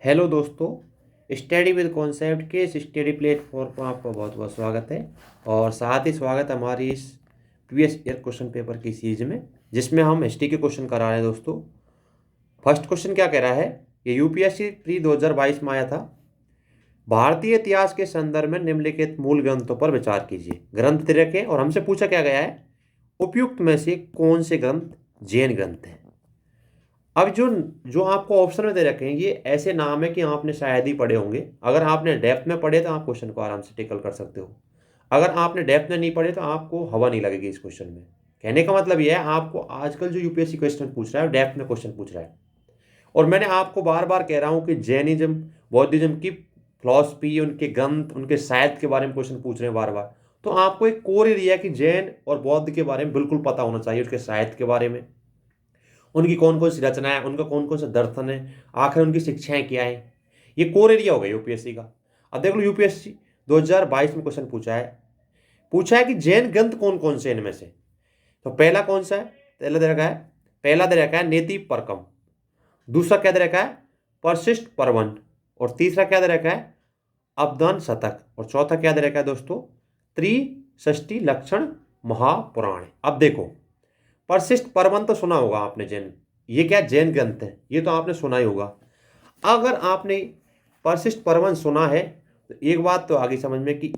Hello दोस्तों, study with concept के इस स्टडी प्लेटफॉर्म पर आपका बहुत बहुत स्वागत है। और साथ ही स्वागत है हमारी इस प्रीवियस ईयर क्वेश्चन पेपर की सीरीज में, जिसमें हम हिस्ट्री के क्वेश्चन करा रहे हैं। दोस्तों, फर्स्ट क्वेश्चन क्या कह रहा है, ये यूपीएससी प्री 2022 में आया था। भारतीय इतिहास के संदर्भ में निम्नलिखित मूल ग्रंथों पर विचार कीजिए। ग्रंथ दे रखे हैं और हमसे पूछा क्या गया है, उपयुक्त में से कौन से ग्रंथ जैन ग्रंथ हैं। अब जो जो आपको ऑप्शन में दे रखे हैं, ये ऐसे नाम है कि आपने शायद ही पढ़े होंगे। अगर आपने डेप्थ में पढ़े तो आप क्वेश्चन को आराम से टेकल कर सकते हो। अगर आपने डेप्थ में नहीं पढ़े तो आपको हवा नहीं लगेगी इस क्वेश्चन में। कहने का मतलब यह है, आपको आजकल जो यूपीएससी क्वेश्चन पूछ रहा है डेप्थ में क्वेश्चन पूछ रहा है। और मैंने आपको बार बार कह रहा हूँ कि जैनिज्म बौद्धिज्म की फिलॉसफी, उनके ग्रंथ, उनके साहित्य के बारे में क्वेश्चन पूछ रहे हैं बार बार। तो आपको एक कोर एरिया कि जैन और बौद्ध के बारे में बिल्कुल पता होना चाहिए, उसके साहित्य के बारे में, उनकी कौन कौन सी रचना है, उनका कौन कौन सा दर्शन है, आखिर उनकी शिक्षाएं क्या है। ये कोर एरिया हो गया यूपीएससी का। अब देख लो, यूपीएससी 2022 में क्वेश्चन पूछा है कि जैन ग्रंथ कौन कौन से इनमें से। तो पहला कौन सा है, पहला दे रखा है नीति परकम। दूसरा क्या दे रखा है, परशिष्ट परवन। और तीसरा क्या दे रखा है, अवदान शतक। और चौथा क्या दे रखा है दोस्तों, त्रिषष्टि लक्षण महापुराण। अब देखो, परशिष्ट परवन तो सुना होगा आपने, जैन, ये क्या जैन ग्रंथ है, ये तो आपने सुना ही होगा। अगर आपने परशिष्ट परवन सुना है तो एक बात तो आगे समझ में कि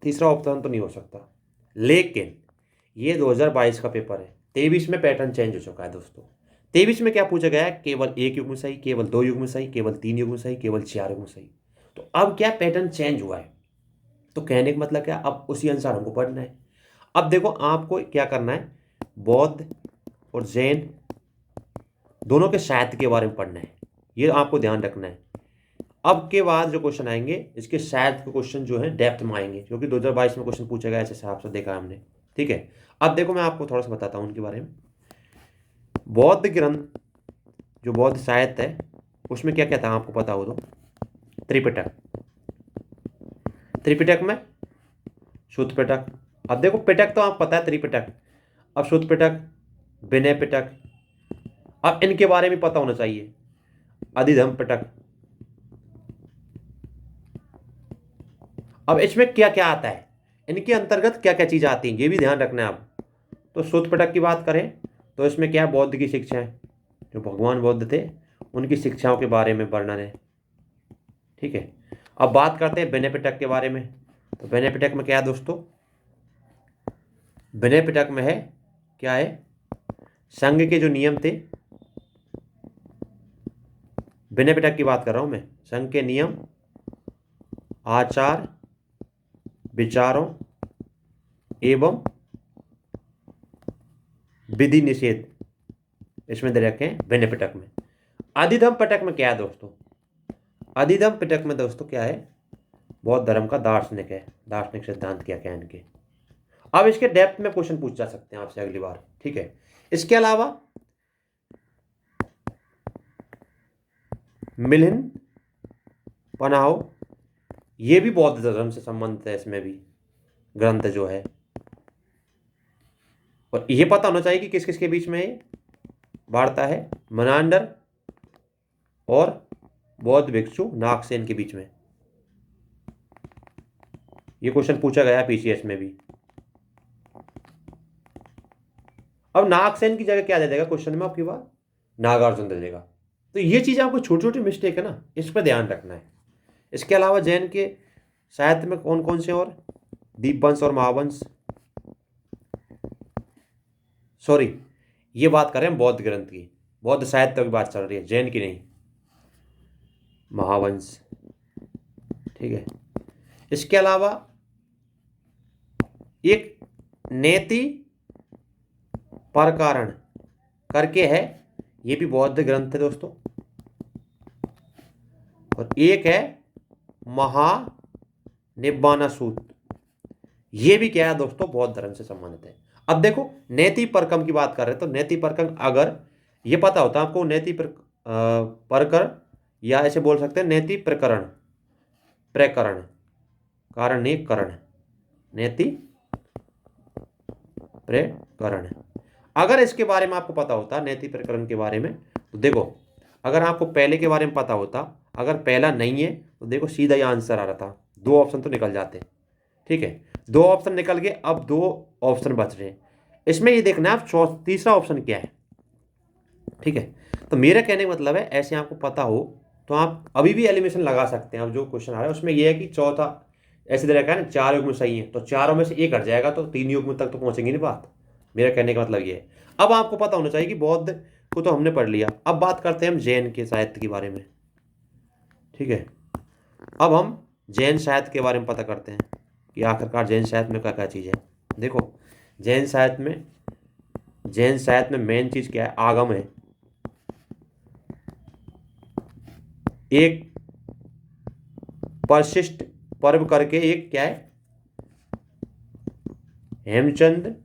तीसरा ऑप्शन तो नहीं हो सकता। लेकिन ये 2022 का पेपर है, 23 में पैटर्न चेंज हो चुका है दोस्तों। 23 में क्या पूछा गया है, केवल एक युग में सही, केवल दो युग में सही, केवल तीन युग में सही, केवल चार युग में सही। तो अब क्या पैटर्न चेंज हुआ है, तो कहने का मतलब क्या, अब उसी अनुसार हमको पढ़ना है। अब देखो, आपको क्या करना है, बौद्ध और जैन दोनों के साहित्य के बारे में पढ़ना है, ये आपको ध्यान रखना है। अब के बाद जो क्वेश्चन आएंगे, इसके साहित्य के क्वेश्चन जो है डेप्थ में आएंगे, क्योंकि 2022 में क्वेश्चन पूछा गया, ऐसे हिसाब से देखा हमने। ठीक है, अब देखो मैं आपको थोड़ा सा बताता हूँ उनके बारे में। बौद्ध ग्रंथ, जो बौद्ध साहित्य है, उसमें क्या क्या था आपको पता हो तो, त्रिपिटक। त्रिपिटक में शुद्ध पिटक। अब देखो, पिटक तो आप पता है, त्रिपिटक। अब शुद्ध पिटक, विनय पिटक। अब इनके बारे में पता होना चाहिए, अधिधम पिटक। अब इसमें क्या क्या आता है, इनके अंतर्गत क्या क्या चीज़ आती हैं, ये भी ध्यान रखना है आप। तो शुद्ध पिटक की बात करें तो इसमें क्या है, बौद्ध की शिक्षा है, जो भगवान बौद्ध थे उनकी शिक्षाओं के बारे में वर्णन है। ठीक है, अब बात करते हैं विनय पिटक के बारे में। तो विनय पिटक में क्या है दोस्तों, विनय पिटक में है, क्या है, संघ के जो नियम थे, विनय पिटक की बात कर रहा हूं मैं, संघ के नियम, आचार विचारों एवं विधि निषेध, इसमें दे रखे हैं विनय पिटक में। अधिधम पिटक में क्या है दोस्तों, अधिधम पिटक में दोस्तों क्या है, बौद्ध धर्म का दार्शनिक है, दार्शनिक सिद्धांत क्या क्या है इनके। अब इसके डेप्थ में क्वेश्चन पूछ जा सकते हैं आपसे अगली बार। ठीक है, इसके अलावा मिलिन पनाहो, ये भी बौद्ध धर्म से संबंधित है, इसमें भी ग्रंथ जो है। और ये पता होना चाहिए कि किस किस के बीच में ये वार्ता है, मनांडर और बौद्ध भिक्षु नागसेन के बीच में। ये क्वेश्चन पूछा गया पीसीएस में भी। अब नागसेन की जगह क्या दे देगा क्वेश्चन में आपकी बात, नागार्जुन दे देगा। तो ये चीज़ आपको छोटी छोटी मिस्टेक है ना, इस पर ध्यान रखना है। इसके अलावा जैन के साहित्य में कौन कौन से, और दीपवंश और महावंश, सॉरी ये बात करें बौद्ध ग्रंथ की, बौद्ध साहित्य की बात चल रही है, जैन की नहीं, महावंश। ठीक है, इसके अलावा एक नेति परकारण करके है, ये भी बौद्ध ग्रंथ है दोस्तों। और एक है महानिब्बाना सूत्र, ये भी क्या है दोस्तों, बौद्ध धर्म से संबंधित है। अब देखो, नेति परकम की बात कर रहे हैं, तो नेति परकम अगर ये पता होता आपको, नेति परकरण, या ऐसे बोल सकते हैं नेति प्रकरण, प्रकरण, कारण नहीं करण, नेति प्रकरण। अगर इसके बारे में आपको पता होता, नेति प्रकरण के बारे में, तो देखो, अगर आपको पहले के बारे में पता होता, अगर पहला नहीं है तो देखो सीधा ही आंसर आ रहा था, 2 ऑप्शन तो निकल जाते। ठीक है, 2 ऑप्शन निकल गए, अब 2 ऑप्शन बच रहे हैं। इसमें ये देखना है आप तीसरा ऑप्शन क्या है। ठीक है, तो मेरा कहने का मतलब है ऐसे आपको पता हो तो आप अभी भी एलिमिनेशन लगा सकते हैं। अब जो क्वेश्चन आ रहा है उसमें यह है कि चौथा ऐसे दे रखा है ना, 4 युग्म सही है तो चारों में से एक हट जाएगा तो 3 युग्म तक तो पहुंचेंगे नहीं बात। मेरा कहने का मतलब ये है। अब आपको पता होना चाहिए कि बौद्ध को तो हमने पढ़ लिया, अब बात करते हैं हम जैन के साहित्य के बारे में। ठीक है, अब हम जैन साहित्य के बारे में पता करते हैं कि आखिरकार जैन साहित्य में क्या क्या चीज़ है। देखो, जैन साहित्य में मेन चीज़ क्या है, आगम है। एक परशिष्ट पर्व करके एक क्या है, हेमचंद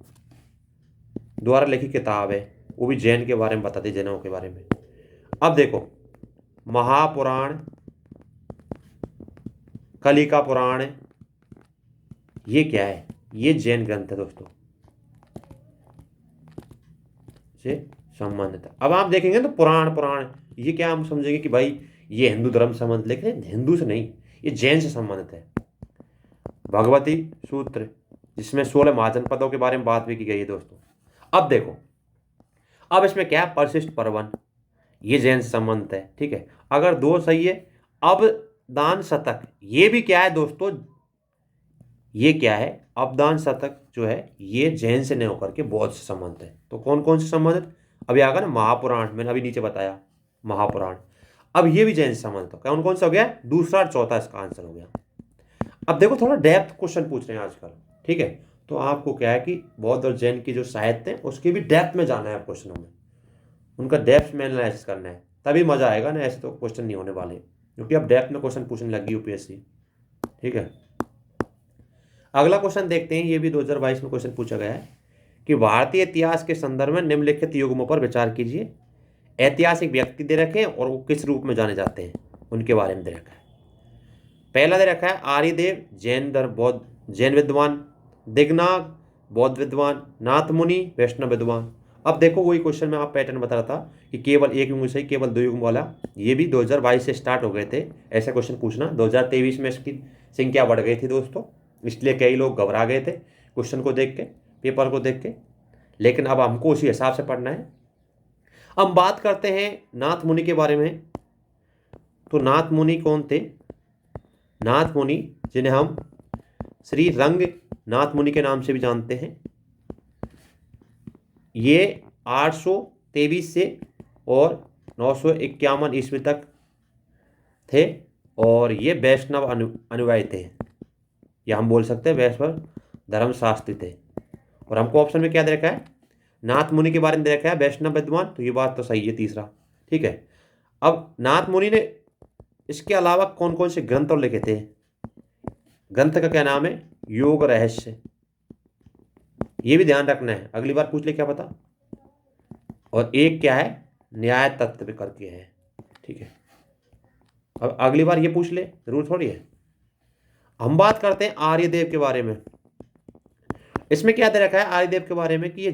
द्वारा लिखी किताब है, वो भी जैन के बारे में बताती, जैनों के बारे में। अब देखो, महापुराण, कलिका पुराण, ये क्या है, ये जैन ग्रंथ है दोस्तों से संबंधित है। अब आप देखेंगे तो पुराण पुराण ये क्या हम समझेंगे कि भाई ये हिंदू धर्म से संबंधित, लेकिन हिंदू से नहीं, ये जैन से संबंधित है। भगवती सूत्र, जिसमें 16 महाजनपदों के बारे में बात भी की गई है दोस्तों। अब देखो, अब इसमें क्या है, परिशिष्ट पर्वन, ये जैन से संबंधित है। ठीक है, अगर 2 सही है। अब दान शतक, ये भी क्या है दोस्तों, ये क्या है, अपदान शतक जो है ये जैन से नहीं होकर के बौद्ध से संबंधित है। तो कौन कौन से संबंधित, अभी आगा ना महापुराण, मैंने अभी नीचे बताया महापुराण। अब ये भी जैन से संबंधित, कौन कौन सा हो गया, दूसरा और चौथा इसका आंसर हो गया। अब देखो, थोड़ा डेप्थ क्वेश्चन पूछ रहे हैं आजकल। ठीक है, तो आपको क्या है कि बौद्ध और जैन की जो साहित्य है उसके भी डेप्थ में जाना है क्वेश्चनों में, उनका डेप्थ में एनालिसिस करना है, तभी मजा आएगा ना, ऐसे तो क्वेश्चन नहीं होने वाले, क्योंकि अब डेप्थ में क्वेश्चन पूछने लगी यूपीएससी। ठीक है, अगला क्वेश्चन देखते हैं, ये भी 2022 में क्वेश्चन पूछा गया है कि भारतीय इतिहास के संदर्भ में निम्नलिखित युग्मों पर विचार कीजिए। ऐतिहासिक व्यक्ति दे रखे हैं और वो किस रूप में जाने जाते हैं उनके बारे में दे रखा है। पहला दे रखा है आर्यदेव, जैन धर्म बौद्ध जैन विद्वान, दिगनाग बौद्ध विद्वान, नाथ मुनि वैष्णव विद्वान। अब देखो, वही क्वेश्चन में आप पैटर्न बता रहा था कि केवल एक युग्म सही, केवल 2 युग्म वाला, ये भी 2022 से स्टार्ट हो गए थे ऐसे क्वेश्चन पूछना। 2023 में इसकी संख्या बढ़ गई थी दोस्तों, इसलिए कई लोग घबरा गए थे क्वेश्चन को देख के, पेपर को देख के, लेकिन अब हमको उसी हिसाब से पढ़ना है। अब बात करते हैं नाथ मुनि के बारे में। तो नाथ मुनि कौन थे, नाथ मुनि जिन्हें हम श्री रंग नाथ मुनि के नाम से भी जानते हैं, ये 823 से और 951 ईस्वी तक थे, और ये वैष्णव अनुयायी थे, या हम बोल सकते हैं वैष्णव धर्मशास्त्री थे। और हमको ऑप्शन में क्या दे रखा है, नाथ मुनि के बारे में दे रखा है वैष्णव विद्वान, तो ये बात तो सही है तीसरा। ठीक है, अब नाथ मुनि ने इसके अलावा कौन कौन से ग्रंथ और लिखे थे, ग्रंथ का क्या नाम है, योग रहस्य, ये भी ध्यान रखना है, अगली बार पूछ ले क्या पता। और एक क्या है, न्याय तत्व करके है। ठीक है, अब अगली बार ये पूछ ले, जरूर थोड़ी है। हम बात करते हैं आर्यदेव के बारे में। इसमें क्या दे रखा है आर्यदेव के बारे में कि ये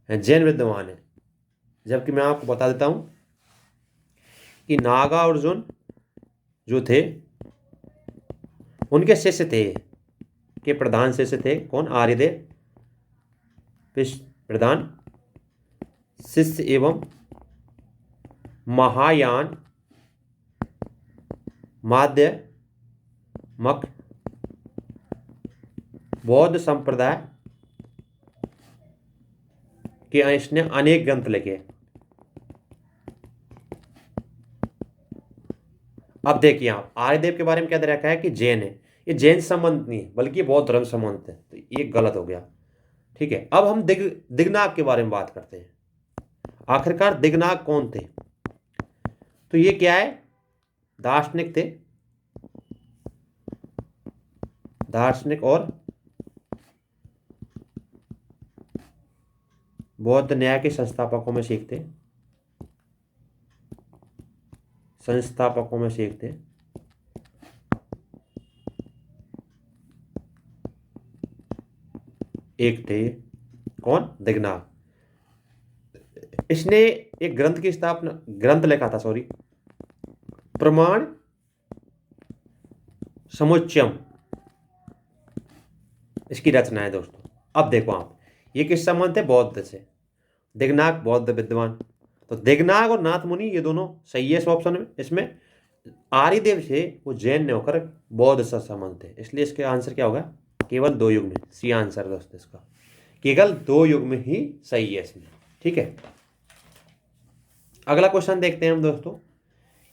जैन विद्वान है, जबकि मैं आपको बता देता हूं कि नागार्जुन जो थे उनके शिष्य थे, के प्रधान शिष्य थे कौन, आर्यदेव, प्रधान शिष्य एवं महायान माध्यमक बौद्ध संप्रदाय के इसने अनेक ग्रंथ लिखे। अब देखिए, आप आर्यदेव के बारे में क्या दे रखा है कि जैन है, ये जैन संबंध नहीं है बल्कि बौद्ध धर्म संबंध है, तो ये गलत हो गया। ठीक है, अब हम दिगनाग के बारे में बात करते हैं। आखिरकार दिगनाग कौन थे, तो ये क्या है, दार्शनिक थे, दार्शनिक और बौद्ध न्याय के संस्थापकों में से एक थे, संस्थापकों में से एक थे। एक थे कौन, दिगनाग। इसने एक ग्रंथ की स्थापना, ग्रंथ लिखा था, सॉरी, अप्रमाण समुच्चयम इसकी रचना है दोस्तों। अब देखो आप, ये किस संबंध है? बौद्ध से। दिगनाग बौद्ध विद्वान, तो दिगनाग और नाथ मुनि ये दोनों सही है इस ऑप्शन में। इसमें आर्यदेव से वो जैन ने होकर बौद्ध से संबंध है, इसलिए इसके आंसर क्या होगा? केवल 2 युग में। सी आंसर दोस्तों इसका, केवल 2 युग में ही सही है इसमें। ठीक है, अगला क्वेश्चन देखते हैं हम दोस्तों।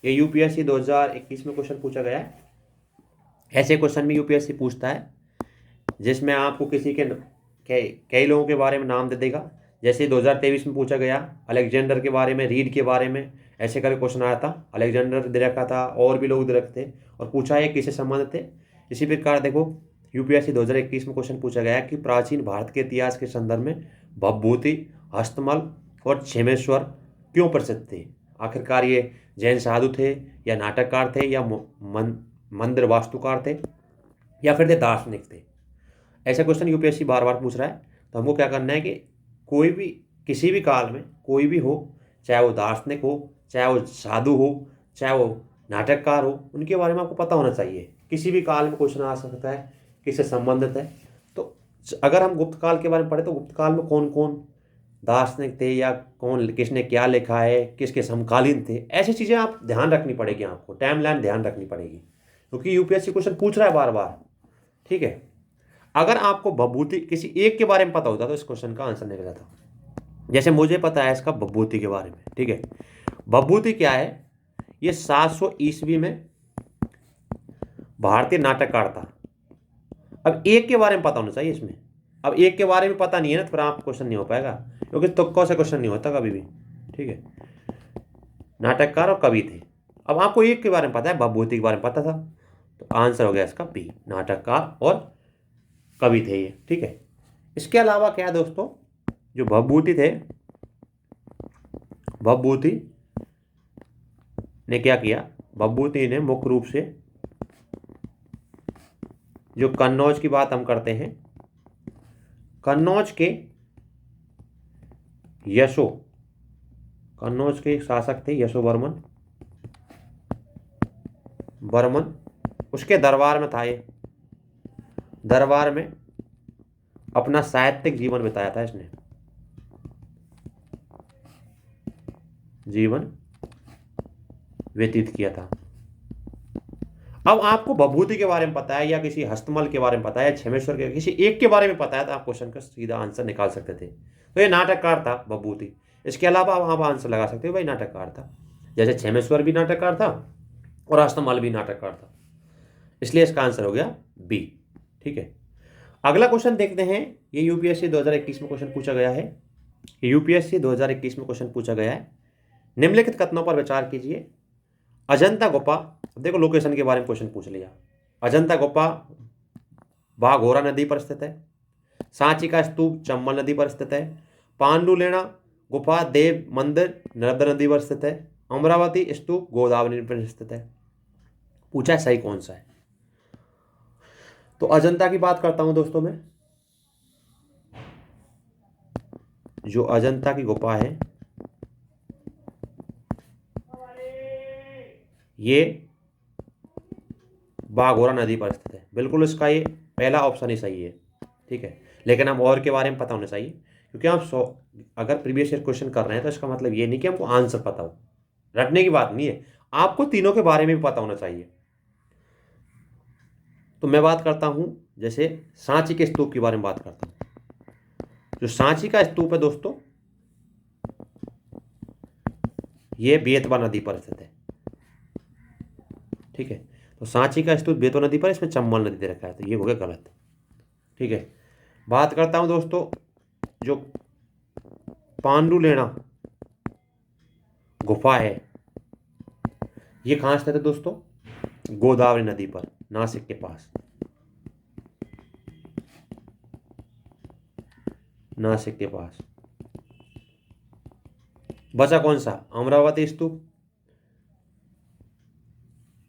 ये यूपीएससी 2021 में क्वेश्चन पूछा गया है। ऐसे क्वेश्चन भी यूपीएससी पूछता है जिसमें आपको किसी के कई लोगों के बारे में नाम दे देगा। जैसे 2023 में पूछा गया अलेक्जेंडर के बारे में, रीड के बारे में, ऐसे करके क्वेश्चन आया था। अलेक्जेंडर दे रखा था, और भी लोग दे रखे थे, और पूछा है किससे संबंधित थे। इसी प्रकार देखो यूपीएससी 2021 में क्वेश्चन पूछा गया कि प्राचीन भारत के इतिहास के संदर्भ में भवभूति, हस्तमल और क्षेमेश्वर क्यों प्रसिद्ध थे? आखिरकार ये जैन साधु थे, या नाटककार थे, या मंदिर वास्तुकार थे, या फिर थे दार्शनिक थे? ऐसा क्वेश्चन यूपीएससी बार बार पूछ रहा है। तो हमको क्या करना है कि कोई भी किसी भी काल में कोई भी हो, चाहे वो दार्शनिक हो, चाहे वो साधु हो, चाहे वो नाटककार हो, उनके बारे में आपको पता होना चाहिए। किसी भी काल में क्वेश्चन आ सकता है, किससे संबंधित है। तो अगर हम गुप्त काल के बारे में पढ़े तो गुप्त काल में कौन कौन दार्शनिक थे, या कौन किसने क्या लिखा है, किसके समकालीन थे, ऐसी चीज़ें आप ध्यान रखनी पड़ेगी। आपको टाइम लाइन ध्यान रखनी पड़ेगी, क्योंकि यूपीएससी क्वेश्चन पूछ रहा है बार बार। ठीक है, अगर आपको भवभूति किसी एक के बारे में पता होता तो इस क्वेश्चन का आंसर निकल जाता। जैसे मुझे पता है इसका भवभूति के बारे में। ठीक है, भवभूति क्या है? ये 700 ईस्वी में भारतीय नाटककार था। अब एक के बारे में पता होना चाहिए इसमें। अब एक के बारे में पता नहीं है ना, तो फिर आप क्वेश्चन नहीं हो पाएगा, क्योंकि तुक्कों से क्वेश्चन नहीं होता कभी भी। ठीक है, नाटककार और कवि थे। अब आपको एक के बारे में पता है, भवभूति के बारे में पता था, तो आंसर हो गया इसका बी, नाटककार और कवि थे ये। ठीक है, इसके अलावा क्या है दोस्तों, जो भवभूति थे, भवभूति ने क्या किया? भवभूति ने मुख्य रूप से जो कन्नौज की बात हम करते हैं, कन्नौज के कन्नौज के शासक थे यशोवर्मन, उसके दरबार में था ये। दरबार में अपना साहित्यिक जीवन बिताया था इसने, जीवन व्यतीत किया था। अब आपको भवभूति के बारे में पता है, या किसी हस्तमल के बारे में पता है, या क्षेमेश्वर के किसी एक के बारे में पता है, तो आप क्वेश्चन का सीधा आंसर निकाल सकते थे। तो ये नाटककार था भवभूति। इसके अलावा आप आंसर लगा सकते हो भाई नाटककार था, जैसे क्षेमेश्वर भी नाटककार था और हस्तमल भी नाटककार था, इसलिए इसका आंसर हो गया बी। ठीक है, अगला क्वेश्चन देखते हैं। ये यूपीएससी 2021 में क्वेश्चन पूछा गया है। यूपीएससी 2021 में क्वेश्चन पूछा गया है, निम्नलिखित कथनों पर विचार कीजिए। अजंता गुफा, देखो लोकेशन के बारे में क्वेश्चन पूछ लिया। अजंता गुफा बाघोरा नदी पर स्थित है। सांची का स्तूप चंबल नदी पर स्थित है। पांडुलेना गुफा देव मंदिर नर्मदा नदी पर स्थित है। अमरावती स्तूप गोदावरी पर स्थित है। पूछा है सही कौन सा है? तो अजंता की बात करता हूं दोस्तों मैं। जो अजंता की गुफा है ये बाघोरा नदी पर स्थित है। बिल्कुल इसका ये पहला ऑप्शन ही सही है। ठीक है, लेकिन हम और के बारे में पता होना चाहिए, क्योंकि आप अगर प्रीवियस ईयर क्वेश्चन कर रहे हैं तो इसका मतलब ये नहीं कि हमको आंसर पता हो, रटने की बात नहीं है, आपको तीनों के बारे में भी पता होना चाहिए। तो मैं बात करता हूं, जैसे सांची के स्तूप के बारे में बात करता हूं। जो सांची का स्तूप है दोस्तों, ये बेतवा नदी पर स्थित है। ठीक है, तो सांची का स्तूप बेतवा नदी पर, इसमें चंबल नदी दे रखा है, तो ये हो गया गलत। ठीक है, बात करता हूं दोस्तों, जो पांडुलेना गुफा है ये कहाँ स्थित है दोस्तों? गोदावरी नदी पर, नासिक के पास। नासिक के पास बचा कौन सा? अमरावती स्तूप।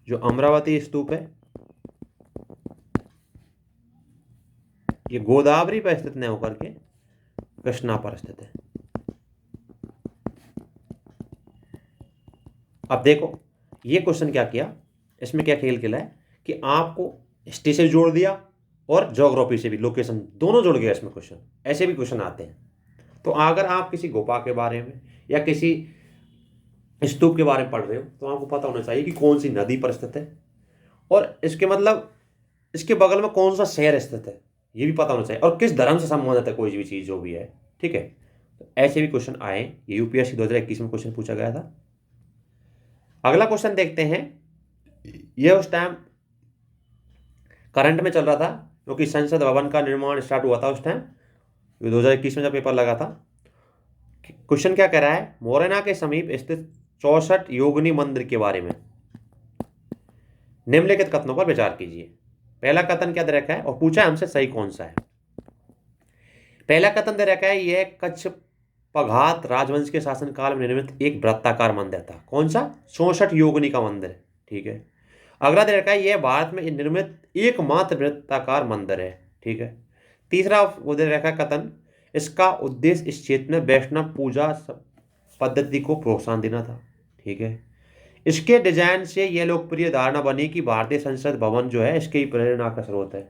जो अमरावती स्तूप है ये गोदावरी पर स्थित नहीं होकर के कृष्णा पर स्थित है। अब देखो ये क्वेश्चन क्या किया, इसमें क्या खेल खेला है कि आपको हिस्ट्री से जोड़ दिया और ज्योग्राफी से भी, लोकेशन दोनों जुड़ गया इसमें क्वेश्चन। ऐसे भी क्वेश्चन आते हैं। तो अगर आप किसी गुफा के बारे में या किसी स्तूप के बारे में पढ़ रहे हो तो आपको पता होना चाहिए कि कौन सी नदी पर स्थित है और इसके मतलब इसके बगल में कौन सा शहर स्थित है, ये भी पता होना चाहिए, और किस धर्म से संबंधित है कोई भी चीज़ जो भी है। ठीक है, तो ऐसे भी क्वेश्चन आए, ये यूपीएससी 2021 में क्वेश्चन पूछा गया था। अगला क्वेश्चन देखते हैं। ये उस टाइम करंट में चल रहा था क्योंकि संसद भवन का निर्माण स्टार्ट हुआ था उस टाइम, 2021 में जब पेपर लगा था। क्वेश्चन क्या कह रहा है, मोरेना के समीप स्थित 64 योगिनी मंदिर के बारे में निम्नलिखित कथनों पर विचार कीजिए। पहला कथन क्या दे रखा है और पूछा हमसे सही कौन सा है। पहला कथन दे रखा है, यह कच्छ पघात राजवंश के शासनकाल में निर्मित एक वृत्ताकार मंदिर था। कौन सा? 64 योगिनी का मंदिर। ठीक है। अगला दे रखा है, यह भारत में निर्मित एकमात्र वृत्ताकार मंदिर है। ठीक है। तीसरा वो दे रखा है कथन, इसका उद्देश्य इस क्षेत्र में वैष्णव पूजा पद्धति को प्रोत्साहन देना था। ठीक है। इसके डिजाइन से यह लोकप्रिय धारणा बनी कि भारतीय संसद भवन जो है इसके ही प्रेरणा का स्रोत है।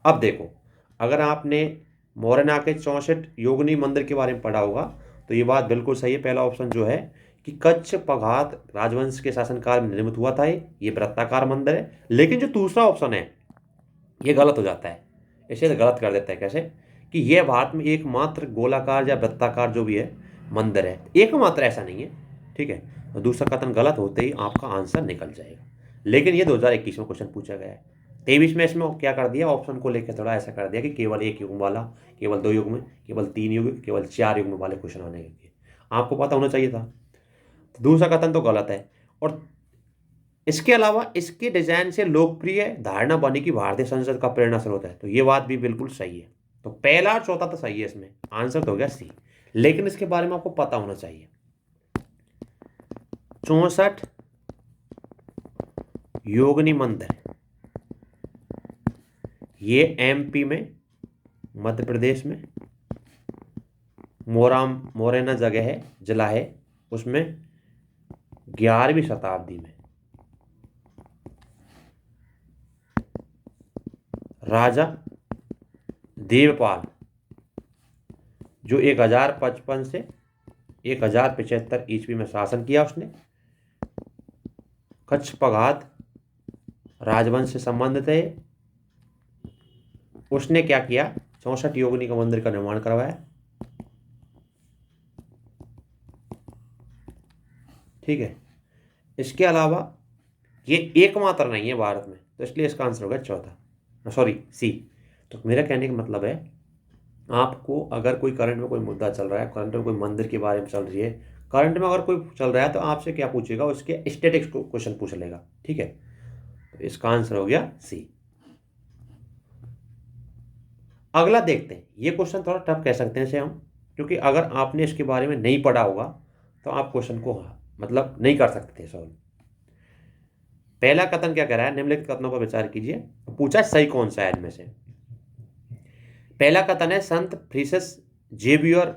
अब देखो, अगर आपने मोरेना के 64 योगिनी मंदिर के बारे में पढ़ा होगा तो ये बात बिल्कुल सही है। पहला ऑप्शन जो है कि कच्छ पघात राजवंश के शासनकाल में निर्मित हुआ था, ये वृत्ताकार मंदिर है। लेकिन जो दूसरा ऑप्शन है ये गलत हो जाता है, इसे गलत कर देता है। कैसे? कि यह भारत में एकमात्र गोलाकार या वृत्ताकार जो भी है मंदिर है, एकमात्र ऐसा नहीं है। ठीक है, तो दूसरा कथन गलत होते ही आपका आंसर निकल जाएगा। लेकिन ये 2021 में क्वेश्चन पूछा गया है। 23 में इसमें क्या कर दिया, ऑप्शन को लेकर थोड़ा ऐसा कर दिया कि केवल एक युग वाला, केवल 2 युग में, केवल 3 युग, केवल 4 युग में वाले क्वेश्चन आने लगे। आपको पता होना चाहिए था। तो दूसरा कथन तो गलत है। और इसके अलावा इसके डिजाइन से लोकप्रिय धारणा बनी कि भारतीय संसद का प्रेरणा स्रोत है, तो ये बात भी बिल्कुल सही है। तो पहला और चौथा तो सही है, इसमें आंसर तो हो गया सी। लेकिन इसके बारे में आपको पता होना चाहिए, 64 योगिनी मंदिर ये एमपी में, मध्य प्रदेश में मोरेना जगह है, जिला है, उसमें 11वीं शताब्दी में राजा देवपाल जो 1055 से 1075 ईस्वी में शासन किया, उसने कच्छ पघात राजवंश से संबंधित है। उसने क्या किया, 64 योगिनी का मंदिर का निर्माण करवाया। ठीक है। इसके अलावा ये एकमात्र नहीं है भारत में, तो इसलिए इसका आंसर होगा चौथा, सॉरी सी। तो मेरा कहने का मतलब है, आपको अगर कोई करंट में कोई मुद्दा चल रहा है, करंट में कोई मंदिर के बारे में चल रही है, करंट में अगर कोई चल रहा है, तो आपसे क्या पूछेगा, उसके स्टैटिक्स क्वेश्चन पूछ लेगा। ठीक है, तो इसका आंसर हो गया सी। अगला देखते हैं। ये क्वेश्चन थोड़ा टफ कह सकते हैं इसे हम, क्योंकि अगर आपने इसके बारे में नहीं पढ़ा होगा तो आप क्वेश्चन को मतलब नहीं कर सकते थे सॉल्व। पहला कथन क्या कह रहा है, निम्नलिखित कथनों पर विचार कीजिए। पूछा सही कौन सा है इनमें से। पहला कथन है, संत फ्रीसस जेवियर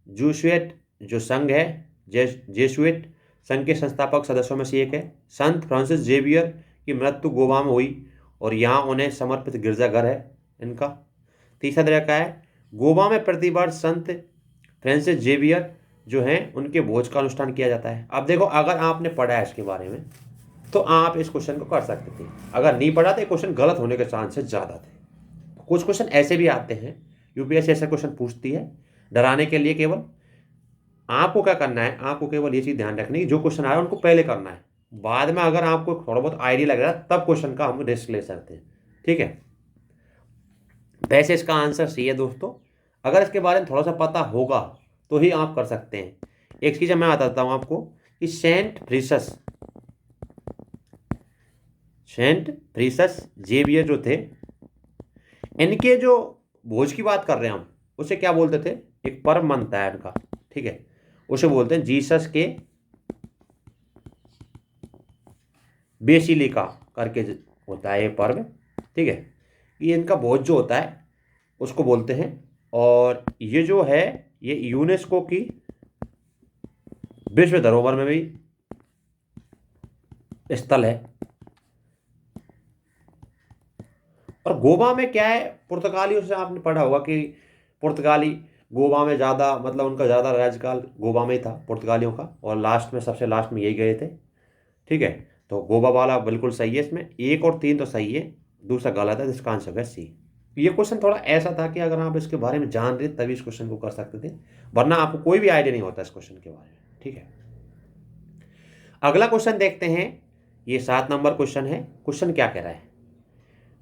जूसुएट जो संघ है, जेसुएट संघ के संस्थापक सदस्यों में से एक है। संत फ्रांसिस जेवियर की मृत्यु गोवा में हुई और यहाँ उन्हें समर्पित गिरजाघर है इनका। तीसरा तरीका है, गोवा में प्रतिवर्ष संत फ्रांसिस जेवियर जो हैं उनके भोज का अनुष्ठान किया जाता है। अब देखो, अगर आपने पढ़ा है इसके बारे में तो आप इस क्वेश्चन को कर सकते थे, अगर नहीं पढ़ा तो क्वेश्चन गलत होने के चांसेस ज़्यादा थे। कुछ क्वेश्चन ऐसे भी आते हैं, यूपीएससी ऐसे क्वेश्चन पूछती है डराने के लिए। केवल आपको क्या करना है, आपको केवल ये चीज़ ध्यान रखनी है, जो क्वेश्चन आ रहा है उनको पहले करना है। बाद में अगर आपको थोड़ा बहुत आइडिया लग रहा है तब क्वेश्चन का हम रिस्क ले सकते हैं। ठीक है, वैसे इसका आंसर सी है दोस्तों। अगर इसके बारे में थोड़ा सा पता होगा तो ही आप कर सकते हैं। एक चीज़ मैं बताता हूँ आपको कि सेंट फ्रीसस जेवियर जो थे, इनके जो भोज की बात कर रहे हैं हम, उसे क्या बोलते थे, एक पर्व मनता है इनका। ठीक है, उसे बोलते हैं जीसस के बेसिलिका करके होता है ये पर्व। ठीक है, ये इनका भोज जो होता है उसको बोलते हैं। और ये जो है ये यूनेस्को की विश्व धरोहर में भी स्थल है। और गोवा में क्या है, पुर्तगालियों से आपने पढ़ा होगा कि पुर्तगाली गोवा में ज़्यादा, मतलब उनका ज़्यादा राज्यकाल गोवा में ही था पुर्तगालियों का, और लास्ट में, सबसे लास्ट में यही गए थे। ठीक है, तो गोवा वाला बिल्कुल सही है, इसमें 1 और 3 तो सही है, दूसरा गलत है, इसका आंसर है सी। ये क्वेश्चन थोड़ा ऐसा था कि अगर आप इसके बारे में जान रहे तभी इस क्वेश्चन को कर सकते थे, वरना आपको कोई भी आइडिया नहीं होता इस क्वेश्चन के बारे में। ठीक है, अगला क्वेश्चन देखते हैं। ये 7 नंबर क्वेश्चन है। क्वेश्चन क्या कह रहा है,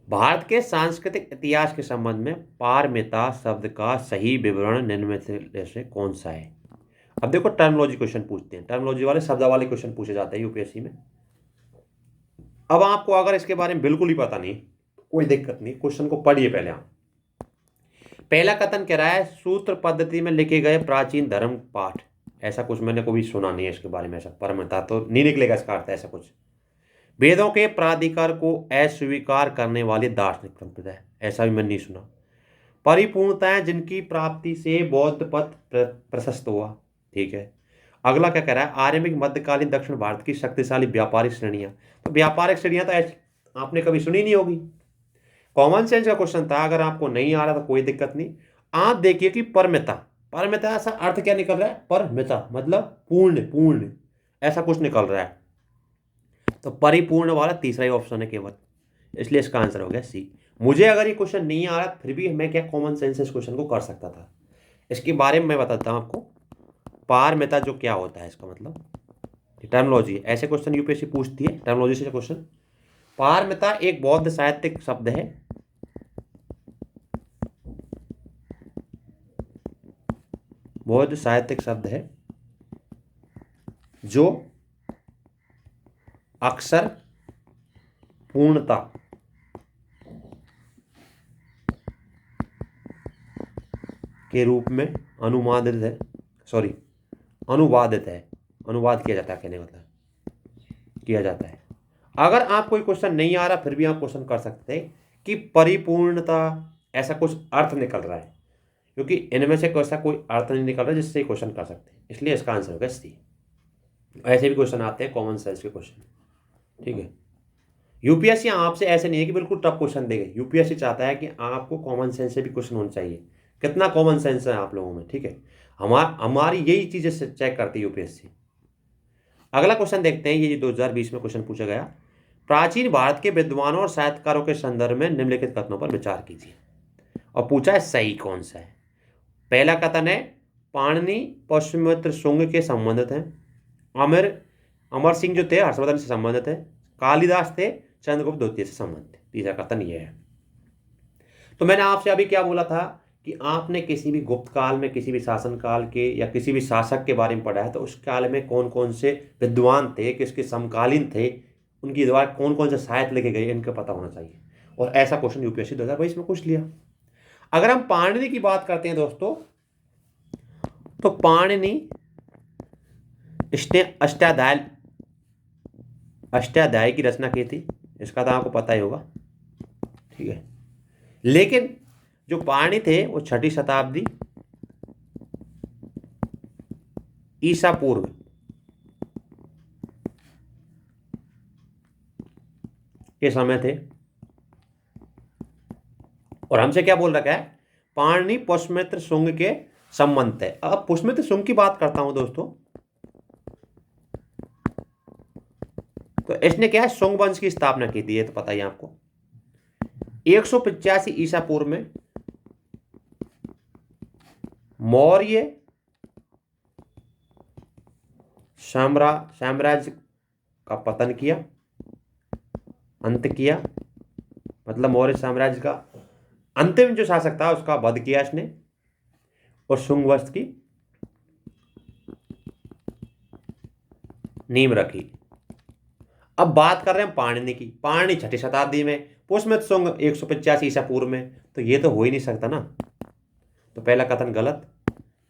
भारत के सांस्कृतिक इतिहास के संबंध में पारमिता शब्द का सही विवरण निम्न में से कौन सा है। अब देखो, टर्मोलॉजी क्वेश्चन पूछते हैं, टर्मोलॉजी वाले शब्दावली क्वेश्चन पूछे जाते हैं यूपीएससी में। अब आपको अगर इसके बारे में बिल्कुल ही पता नहीं, कोई दिक्कत नहीं, क्वेश्चन को पढ़िए पहले आप। पहला कथन कह रहा है, सूत्र पद्धति में लिखे गए प्राचीन धर्म पाठ। ऐसा कुछ मैंने कभी सुना नहीं है इसके बारे में, ऐसा परमता तो नहीं निकलेगा इसका अर्थ ऐसा कुछ। वेदों के प्राधिकार को अस्वीकार करने वाली दार्शनिक संप्रदाय, ऐसा भी मैंने नहीं सुना। परिपूर्णताएं जिनकी प्राप्ति से बौद्ध पथ प्रशस्त हुआ। ठीक है, अगला क्या कह रहा है, आरंभिक मध्यकालीन दक्षिण भारत की शक्तिशाली व्यापारिक श्रेणियां। तो व्यापारिक श्रेणियां तो ऐसी आपने कभी सुनी नहीं होगी, कॉमन सेंस का क्वेश्चन था, अगर आपको नहीं आ रहा तो कोई दिक्कत नहीं। आप देखिए कि परमिता, परमिता ऐसा अर्थ क्या निकल रहा है, परमिता मतलब पूर्ण, पूर्ण ऐसा कुछ निकल रहा है, तो परिपूर्ण वाला तीसरा ही ऑप्शन है केवल, इसलिए इसका आंसर हो गया सी। मुझे अगर ये क्वेश्चन नहीं आ रहा फिर भी मैं क्या कॉमन सेंस इस क्वेश्चन को कर सकता था। इसके बारे में मैं बताता हूं आपको, पारमिता जो क्या होता है, इसका मतलब टर्मोलॉजी, ऐसे क्वेश्चन यूपीएससी पूछती है टर्मोलॉजी से क्वेश्चन। पारमिता एक बौद्ध साहित्यिक शब्द है, बौद्ध साहित्यिक शब्द है जो अक्सर पूर्णता के रूप में अनुवादित है, सॉरी अनुवादित है, अनुवाद किया जाता है, कहने मतलब किया जाता है। अगर आप कोई क्वेश्चन नहीं आ रहा फिर भी आप क्वेश्चन कर सकते हैं कि परिपूर्णता ऐसा कुछ अर्थ निकल रहा है, क्योंकि इनमें से ऐसा कोई अर्थ नहीं निकल रहा जिससे क्वेश्चन कर सकते हैं, इसलिए इसका आंसर होगा सी। ऐसे भी क्वेश्चन आते हैं कॉमन सेंस के क्वेश्चन। ठीक है, यूपीएससी आपसे ऐसे नहीं है कि बिल्कुल टफ क्वेश्चन देगा, यूपीएससी चाहता है कि आपको कॉमन सेंस से भी क्वेश्चन होना चाहिए, कितना कॉमन सेंस है आप लोगों में। ठीक है, हमारी यही चीजें चेक करती है यूपीएससी। अगला क्वेश्चन देखते हैं, ये 2020 में क्वेश्चन पूछा गया, प्राचीन भारत के विद्वानों और साहित्यकारों के संदर्भ में निम्नलिखित कथनों पर विचार कीजिए, और पूछा है सही कौन सा है। पहला कथन है, पाणिनि पुष्यमित्र शुंग के संबंधित हैं, अमर सिंह जो थे हर्षवर्धन से संबंधित है, कालिदास थे चंद्रगुप्त द्वितीय से संबंधित। तीसरा कथन ये है। तो मैंने आपसे अभी क्या बोला था कि आपने किसी भी गुप्त काल में, किसी भी शासन काल के या किसी भी शासक के बारे में पढ़ा है, तो उस काल में कौन कौन से विद्वान थे, किसके समकालीन थे, उनके द्वारा कौन कौन से साहित्य लिखे गए, इनका पता होना चाहिए। और ऐसा क्वेश्चन यूपीएससी 2022 में पूछ लिया। अगर हम पाणिनि की बात करते हैं दोस्तों, तो पाणिनि अष्टाध्यायी की रचना की थी, इसका तो आपको पता ही होगा। ठीक है, लेकिन जो पाणिनि थे वो 6वीं शताब्दी ईसा पूर्व के समय थे, और हमसे क्या बोल रखा है, पाणिनि पुष्यमित्र शुंग के संबंध है। अब पुष्यमित्र शुंग की बात करता हूं दोस्तों, तो इसने क्या है, शुंग वंश की स्थापना की थी, ये तो पता ही आपको। 185 ईसा पूर्व में मौर्य साम्राज्य का पतन किया, अंत किया, मतलब मौर्य साम्राज्य का अंतिम जो शासक था उसका वध किया इसने, और शुंग वंश की नींव रखी। अब बात कर रहे हैं पाणिनि की, पाणिनि 6वीं शताब्दी में, पुष्यमित्र शुंग 185 ईसा पूर्व में, तो ये तो हो ही नहीं सकता ना। तो पहला कथन गलत,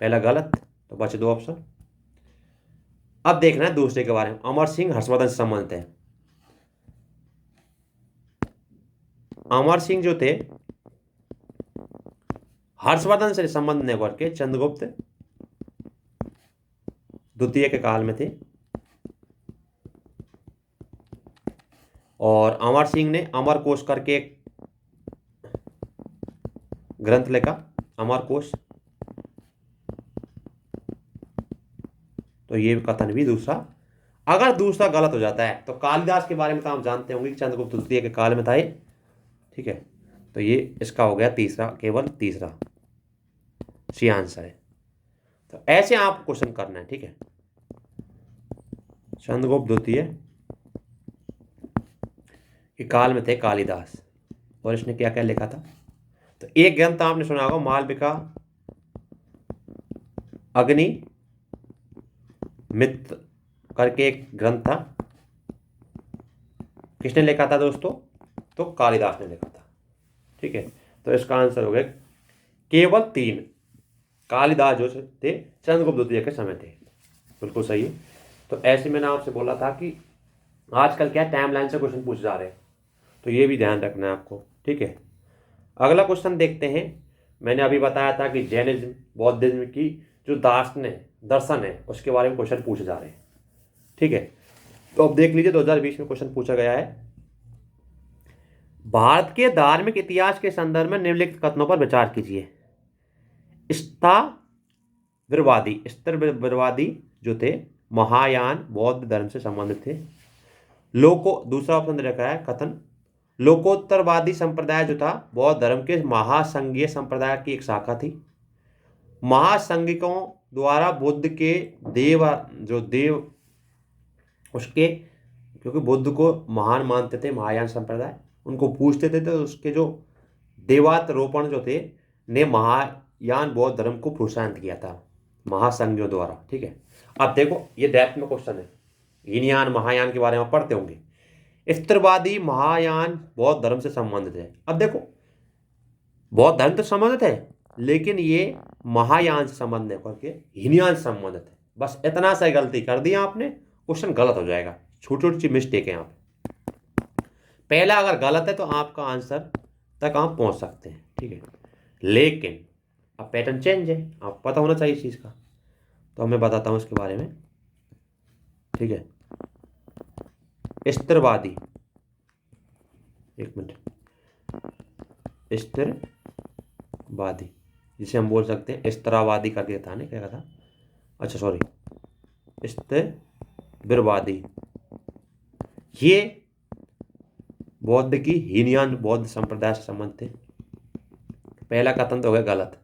पहला गलत, तो बचे 2 ऑप्शन। अब देखना है दूसरे के बारे में, अमर सिंह हर्षवर्धन से संबंधित है। अमर सिंह जो थे हर्षवर्धन से संबंध नहीं करके चंद्रगुप्त द्वितीय के काल में थे। और अमर सिंह ने अमर कोश करके एक ग्रंथ लिखा, अमर कोश। तो ये कथन भी दूसरा, अगर दूसरा गलत हो जाता है तो कालिदास के बारे में तो आप जानते होंगे कि चंद्रगुप्त द्वितीय के काल में था ये, ठीक है। तो ये इसका हो गया तीसरा, केवल तीसरा सी आंसर है। तो ऐसे आप क्वेश्चन करना है, ठीक है। चंद्रगुप्त द्वितीय के काल में थे कालिदास, और इसने क्या क्या लिखा था। तो एक ग्रंथ आपने सुना होगा, मालविका अग्नि मित्र करके एक ग्रंथ था। किसने लिखा था दोस्तों? तो कालिदास ने लिखा था, ठीक है। तो इसका आंसर हो गया केवल 3। कालिदास जो थे चंद्रगुप्त द्वितीय के समय थे, बिल्कुल सही है। तो ऐसे मैंने आपसे बोला था कि आजकल क्या टाइम लाइन से क्वेश्चन पूछ जा रहे हैं, तो ये भी ध्यान रखना है आपको, ठीक है। अगला क्वेश्चन देखते हैं। मैंने अभी बताया था कि जैनिज्म बौद्धिज्म की जो दर्शन है उसके बारे में क्वेश्चन पूछे जा रहे हैं, ठीक है। तो अब देख लीजिए 2020 में क्वेश्चन पूछा गया है, भारत के धार्मिक इतिहास के संदर्भ में निम्नलिखित कथनों पर विचार कीजिए। स्थिरवादी जो थे महायान बौद्ध धर्म से संबंधित थे। दूसरा ऑप्शन दे रखा है कथन, लोकोत्तरवादी संप्रदाय जो था बौद्ध धर्म के महासंघीय संप्रदाय की एक शाखा थी। महासंघिकों द्वारा बुद्ध के उसके, क्योंकि बुद्ध को महान मानते थे महायान संप्रदाय, उनको पूछते थे, तो उसके जो देवात्रोपण जो थे ने महायान बौद्ध धर्म को प्रोत्साहित किया था महासंघियों द्वारा, ठीक है। अब देखो ये डेप्थ में क्वेश्चन है, हीनयान महायान के बारे में पढ़ते होंगे। स्थिरवादी महायान बौद्ध धर्म से संबंधित है। अब देखो बौद्ध धर्म तो संबंधित है, लेकिन ये महायान से संबंध है करके हीनयान से संबंधित है। बस इतना सा गलती कर दी आपने, क्वेश्चन गलत हो जाएगा। छोटी छोटी सी मिस्टेक है यहाँ पे। पहला अगर गलत है तो आपका आंसर तक आप पहुंच सकते हैं, ठीक है। लेकिन अब पैटर्न चेंज है, आपको पता होना चाहिए इस चीज़ का। तो मैं बताता हूँ इसके बारे में, ठीक है। स्थिरवादी, एक मिनट, स्थिरवादी जिसे हम बोल सकते हैं स्थिरवादी करके था ना, क्या था, अच्छा सॉरी, स्थिरवादी, ये बौद्ध की हीनयान बौद्ध संप्रदाय से संबंध थे। पहला कथन तो हो गया गलत।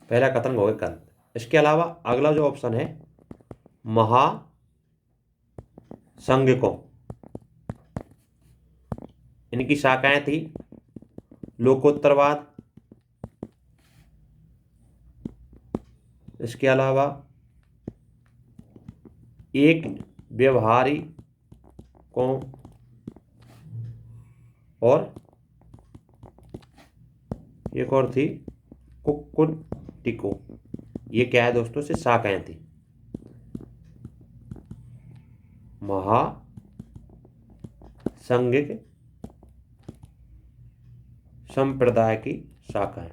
पहला कथन हो गया गलत। इसके अलावा अगला जो ऑप्शन है महासंघिकों, इनकी शाखाएं थी लोकोत्तरवाद, इसके अलावा एक व्यवहारिकों और एक और थी कुक्कुटिको। ये क्या है दोस्तों? से शाखाएं थी महासंघिक संप्रदाय की शाखाएं।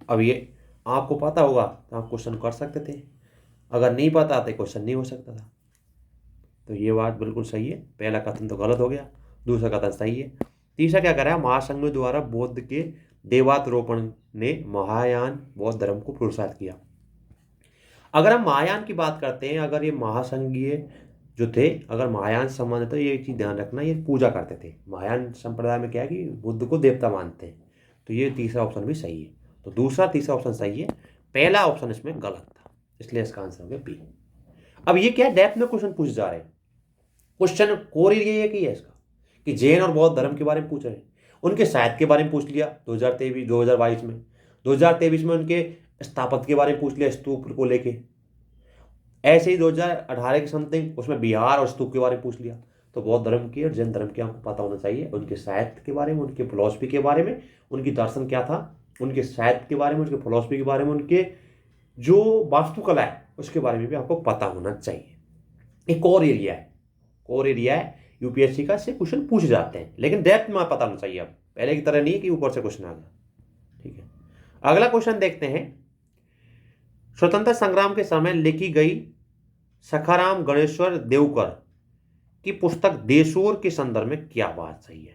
अब ये आपको पता होगा तो आप क्वेश्चन कर सकते थे, अगर नहीं पता तो क्वेश्चन नहीं हो सकता था। तो ये बात बिल्कुल सही है। पहला कथन तो गलत हो गया, दूसरा कथन सही है। तीसरा क्या करा है, महासंघियों द्वारा बुद्ध के देवात्रोपण ने महायान बौद्ध धर्म को प्रोत्साहित किया। अगर हम महायान की बात करते हैं, अगर ये महासंघीय जो थे अगर महायान से संबंधित, तो ये चीज़ ध्यान रखना, ये पूजा करते थे। महायान संप्रदाय में क्या है कि बुद्ध को देवता मानते हैं। तो ये तीसरा ऑप्शन भी सही है। तो दूसरा तीसरा ऑप्शन सही है, पहला ऑप्शन इसमें गलत था, इसलिए इसका आंसर हो गया बी। अब ये क्या डेप्थ में क्वेश्चन पूछ जा रहे हैं। क्वेश्चन कोर ये की है इसका कि जैन और बौद्ध धर्म के बारे में पूछ रहे हैं, उनके साहित्य के बारे में पूछ लिया 2022 में। 2023 में उनके स्थापत्य के बारे में पूछ लिया, स्तूप को लेके। ऐसे ही 2018 के समथिंग उसमें बिहार और स्तूप के बारे में पूछ लिया। तो बौद्ध धर्म की और जैन धर्म के आपको पता होना चाहिए, उनके साहित्य के बारे में, उनके फिलॉसफी के बारे में, उनकी दर्शन क्या था, उनके साहित्य के बारे में, उनके फिलॉसफी के बारे में, उनके जो वास्तुकला है उसके बारे में भी आपको पता होना चाहिए। एक और एरिया है यूपीएससी का, से क्वेश्चन पूछे जाते हैं, लेकिन डेप्थ में पता होना चाहिए। अब पहले की तरह नहीं है कि ऊपर से क्वेश्चन आ गया, ठीक है। अगला क्वेश्चन देखते हैं। स्वतंत्रता संग्राम के समय लिखी गई सखाराम गणेश्वर देवकर की पुस्तक देशोर के संदर्भ में क्या बात सही है?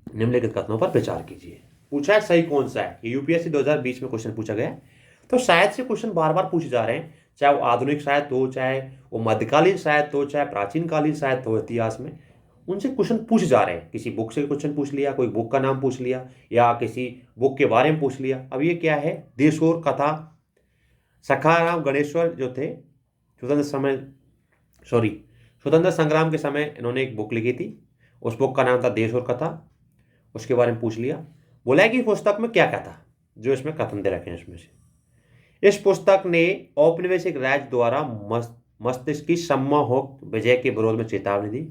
निम्नलिखित कथनों पर विचार कीजिए। पूछा है सही कौन सा है। यूपीएससी 2020 में क्वेश्चन पूछा गया है। तो शायद से क्वेश्चन बार बार पूछे जा रहे हैं, चाहे वो आधुनिक साहित्य हो, चाहे वो मध्यकालीन साहित्य हो, चाहे प्राचीन कालीन साहित्य हो, इतिहास में उनसे क्वेश्चन पूछे जा रहे हैं। किसी बुक से क्वेश्चन पूछ लिया, कोई बुक का नाम पूछ लिया, या किसी बुक के बारे में पूछ लिया। अब ये क्या है? देशोर कथा। सखाराम गणेश्वर जो थे स्वतंत्र संग्राम के समय इन्होंने एक बुक लिखी थी। उस बुक का नाम था देशोर कथा। उसके बारे में पूछ लिया। बोला है कि पुस्तक में क्या क्या था, जो इसमें कथन दे रखे हैं इसमें से। इस पुस्तक ने औपनिवेशिक राज्य द्वारा मस्तिष्क की सम्मोहक विजय के विरोध में चेतावनी दी।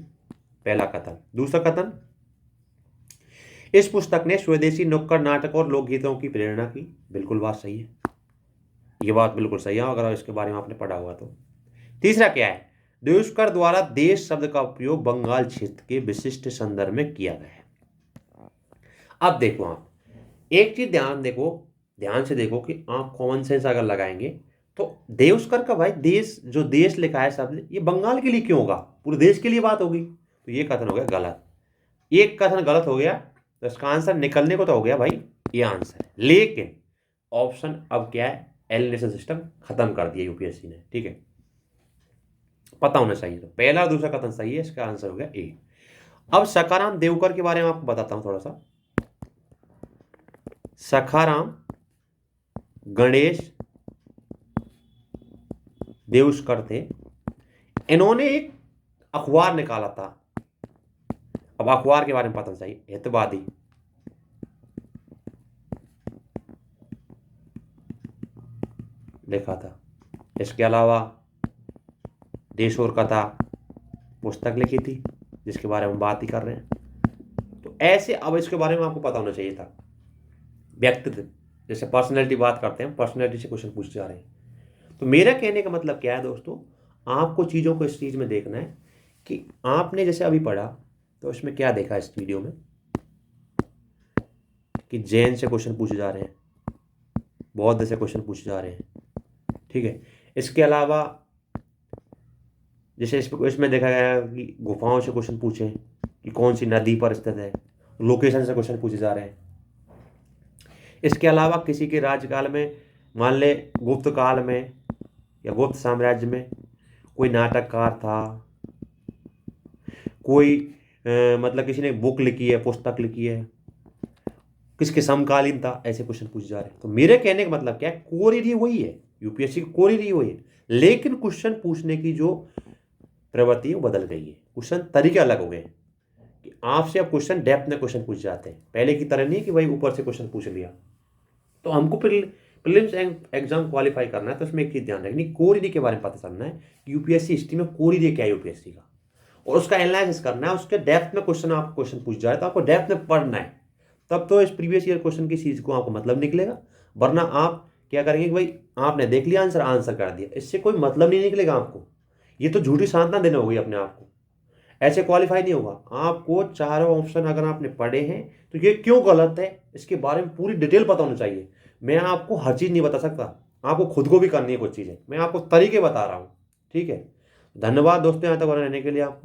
पहला कथन। दूसरा कथन, इस पुस्तक ने स्वदेशी नुक्कड़ नाटक और लोकगीतों की प्रेरणा की। बिल्कुल बात सही है, ये बात बिल्कुल सही है अगर इसके बारे में आपने पढ़ा हुआ तो। तीसरा क्या है? देवस्कर द्वारा देश शब्द का उपयोग बंगाल क्षेत्र के विशिष्ट संदर्भ में किया गया है। अब देखो, आप एक चीज ध्यान से देखो कि आप कॉमन सेंस अगर लगाएंगे तो देवस्कर का भाई जो देश लिखा है शब्द, ये बंगाल के लिए क्यों होगा? पूरे देश के लिए बात होगी। तो ये कथन हो गया गलत। एक कथन गलत हो गया तो इसका आंसर निकलने को तो हो गया भाई ये आंसर। लेकिन ऑप्शन अब क्या है? एलिमिनेशन सिस्टम खत्म कर दिया यूपीएससी ने। ठीक है, पता होना चाहिए। तो पहला और दूसरा कथन सही है, इसका आंसर हो गया ए। अब सखाराम देवकर के बारे में आपको बताता हूं थोड़ा सा। सखाराम गणेश देवस्कर थे। इन्होंने एक अखबार निकाला था। अब अखबार के बारे में पता चाहिए। हितवादी, लिखा था। इसके अलावा देशोर कथा पुस्तक लिखी थी, जिसके बारे में बात ही कर रहे हैं। तो ऐसे अब इसके बारे में आपको पता होना चाहिए था। व्यक्तित्व, जैसे पर्सनैलिटी बात करते हैं, पर्सनैलिटी से क्वेश्चन पूछे जा रहे हैं। तो मेरा कहने का मतलब क्या है दोस्तों, आपको चीज़ों को इस चीज़ में देखना है कि आपने जैसे अभी पढ़ा तो इसमें क्या देखा इस वीडियो में कि जैन से क्वेश्चन पूछे जा रहे हैं, बौद्ध से क्वेश्चन पूछे जा रहे हैं। ठीक है, इसके अलावा जैसे इसमें देखा गया कि गुफाओं से क्वेश्चन पूछे कि कौन सी नदी पर स्थित है, लोकेशन से क्वेश्चन पूछे जा रहे हैं। इसके अलावा किसी के राज्यकाल में, मान ले गुप्त काल में या गुप्त साम्राज्य में कोई नाटककार था, कोई मतलब किसी ने बुक लिखी है, पुस्तक लिखी है, किसके समकालीन था, ऐसे क्वेश्चन पूछे जा रहे हैं। तो मेरे कहने का मतलब क्या है, कोर एरिया वही है, यूपीएससी की कोर एरिया वही है, लेकिन क्वेश्चन पूछने की जो प्रवृत्ति है वो बदल गई है। क्वेश्चन तरीके अलग हो गए कि आपसे अब क्वेश्चन डेप्थ में क्वेश्चन पूछ जाते हैं। पहले की तरह नहीं कि भाई ऊपर से क्वेश्चन पूछ लिया। तो हमको प्रीलिम्स एग्जाम क्वालिफाई करना है, तो उसमें एक चीज ध्यान रखनी, कोर एरिया के बारे में पता चलना है। यूपीएससी हिस्ट्री में कोर एरिया क्या है यूपीएससी का, और उसका एनालिसिस करना है। उसके डेप्थ में क्वेश्चन पूछ जाए तो आपको डेप्थ में पढ़ना है, तब तो इस प्रीवियस ईयर क्वेश्चन की चीज को आपको मतलब निकलेगा। वरना आप क्या करेंगे कि भाई आपने देख लिया आंसर कर दिया, इससे कोई मतलब नहीं निकलेगा आपको। ये तो झूठी सांत्वना देने होगी अपने आप को, ऐसे क्वालिफाई नहीं होगा। आपको चारों ऑप्शन अगर आपने पढ़े हैं तो ये क्यों गलत है, इसके बारे में पूरी डिटेल पता होनी चाहिए। मैं आपको हर चीज़ नहीं बता सकता, आपको खुद को भी करनी है कुछ चीज़ें, मैं आपको तरीके बता रहा हूँ। ठीक है, धन्यवाद दोस्तों यहाँ तक रहने के लिए आपको।